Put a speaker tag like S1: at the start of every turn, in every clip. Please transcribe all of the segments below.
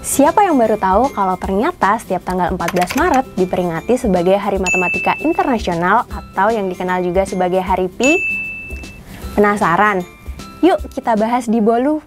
S1: Siapa yang baru tahu kalau ternyata setiap tanggal 14 Maret diperingati sebagai Hari Matematika Internasional atau yang dikenal juga sebagai Hari Pi? Penasaran? Yuk kita bahas di Bolu.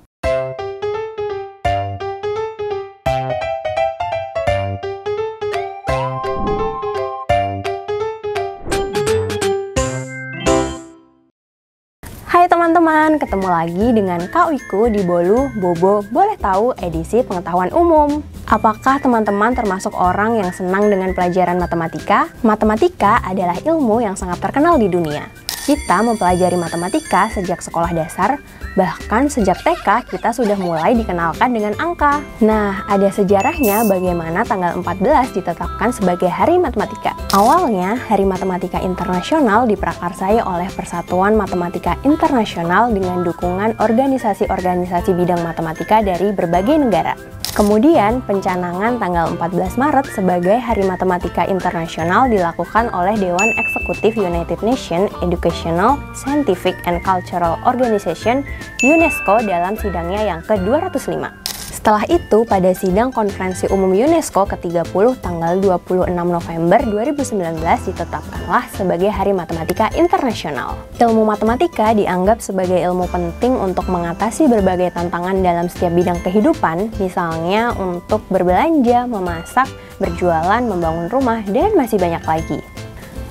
S1: Hai teman-teman, ketemu lagi dengan Kak Wiku di Bolu Bobo Boleh Tahu edisi pengetahuan umum. Apakah teman-teman termasuk orang yang senang dengan pelajaran matematika? Matematika adalah ilmu yang sangat terkenal di dunia. Kita mempelajari matematika sejak sekolah dasar, bahkan sejak TK kita sudah mulai dikenalkan dengan angka. Nah, ada sejarahnya bagaimana tanggal 14 ditetapkan sebagai Hari Matematika. Awalnya, Hari Matematika Internasional diprakarsai oleh Persatuan Matematika Internasional dengan dukungan organisasi-organisasi bidang matematika dari berbagai negara. Kemudian, pencanangan tanggal 14 Maret sebagai Hari Matematika Internasional dilakukan oleh Dewan Eksekutif United Nations Educational, Scientific, and Cultural Organization UNESCO dalam sidangnya yang ke-205. Setelah itu, pada sidang Konferensi Umum UNESCO ke-30 tanggal 26 November 2019 ditetapkanlah sebagai Hari Matematika Internasional. Ilmu matematika dianggap sebagai ilmu penting untuk mengatasi berbagai tantangan dalam setiap bidang kehidupan, misalnya untuk berbelanja, memasak, berjualan, membangun rumah, dan masih banyak lagi.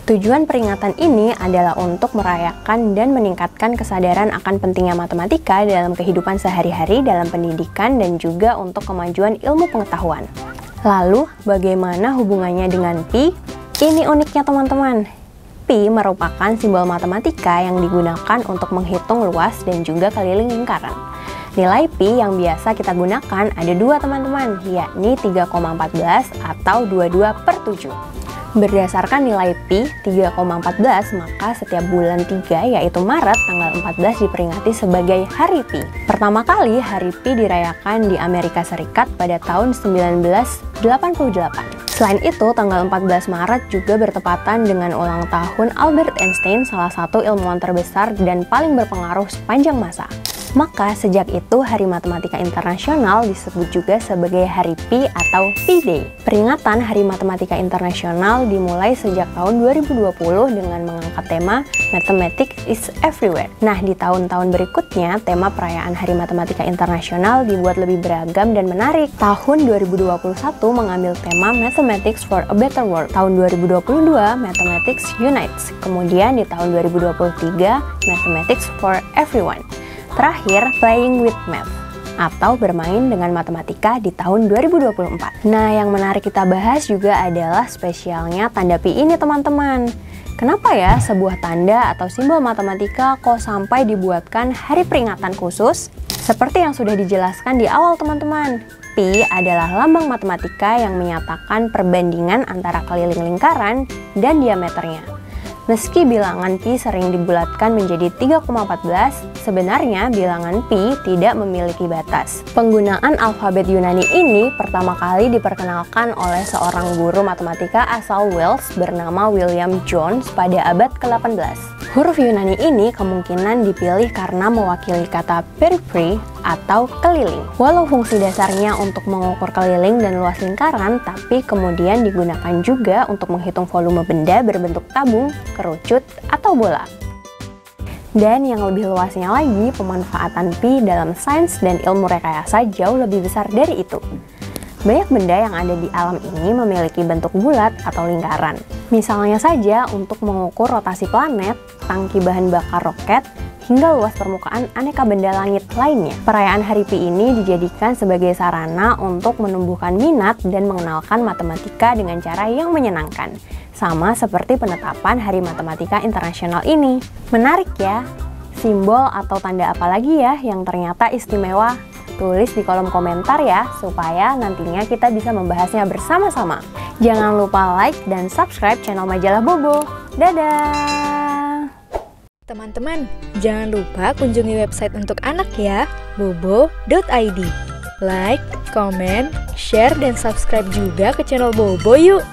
S1: Tujuan peringatan ini adalah untuk merayakan dan meningkatkan kesadaran akan pentingnya matematika dalam kehidupan sehari-hari dalam pendidikan dan juga untuk kemajuan ilmu pengetahuan. Lalu, bagaimana hubungannya dengan Pi? Ini uniknya teman-teman. Pi merupakan simbol matematika yang digunakan untuk menghitung luas dan juga keliling lingkaran. Nilai Pi yang biasa kita gunakan ada dua teman-teman, yakni 3,14 atau 22/7. Berdasarkan nilai Pi 3,14, maka setiap bulan 3 yaitu Maret tanggal 14 diperingati sebagai Hari Pi. Pertama kali Hari Pi dirayakan di Amerika Serikat pada tahun 1988. Selain itu, tanggal 14 Maret juga bertepatan dengan ulang tahun Albert Einstein, salah satu ilmuwan terbesar dan paling berpengaruh sepanjang masa. Maka sejak itu Hari Matematika Internasional disebut juga sebagai Hari Pi atau Pi Day. Peringatan Hari Matematika Internasional dimulai sejak tahun 2020 dengan mengangkat tema Mathematics is Everywhere. Nah, di tahun-tahun berikutnya tema perayaan Hari Matematika Internasional dibuat lebih beragam dan menarik. Tahun 2021 mengambil tema Mathematics for a Better World. Tahun 2022 Mathematics Unites. Kemudian di tahun 2023 Mathematics for Everyone. Terakhir, Playing with Math atau bermain dengan matematika di tahun 2024. Nah, yang menarik kita bahas juga adalah spesialnya tanda Pi ini teman-teman. Kenapa ya sebuah tanda atau simbol matematika kok sampai dibuatkan hari peringatan khusus? Seperti yang sudah dijelaskan di awal teman-teman, Pi adalah lambang matematika yang menyatakan perbandingan antara keliling lingkaran dan diameternya. Meski bilangan Pi sering dibulatkan menjadi 3,14, sebenarnya bilangan Pi tidak memiliki batas. Penggunaan alfabet Yunani ini pertama kali diperkenalkan oleh seorang guru matematika asal Wales bernama William Jones pada abad ke-18. Huruf Yunani ini kemungkinan dipilih karena mewakili kata periphery atau keliling. Walau fungsi dasarnya untuk mengukur keliling dan luas lingkaran, tapi kemudian digunakan juga untuk menghitung volume benda berbentuk tabung, kerucut, atau bola. Dan yang lebih luasnya lagi, pemanfaatan Pi dalam sains dan ilmu rekayasa jauh lebih besar dari itu. Banyak benda yang ada di alam ini memiliki bentuk bulat atau lingkaran. Misalnya saja untuk mengukur rotasi planet, tangki bahan bakar roket, hingga luas permukaan aneka benda langit lainnya. Perayaan Hari Pi ini dijadikan sebagai sarana untuk menumbuhkan minat dan mengenalkan matematika dengan cara yang menyenangkan. Sama seperti penetapan Hari Matematika Internasional ini. Menarik ya? Simbol atau tanda apa lagi ya yang ternyata istimewa? Tulis di kolom komentar ya, supaya nantinya kita bisa membahasnya bersama-sama. Jangan lupa like dan subscribe channel Majalah Bobo. Dadah!
S2: Teman-teman, jangan lupa kunjungi website untuk anak ya, bobo.id. Like, comment, share, dan subscribe juga ke channel Bobo yuk!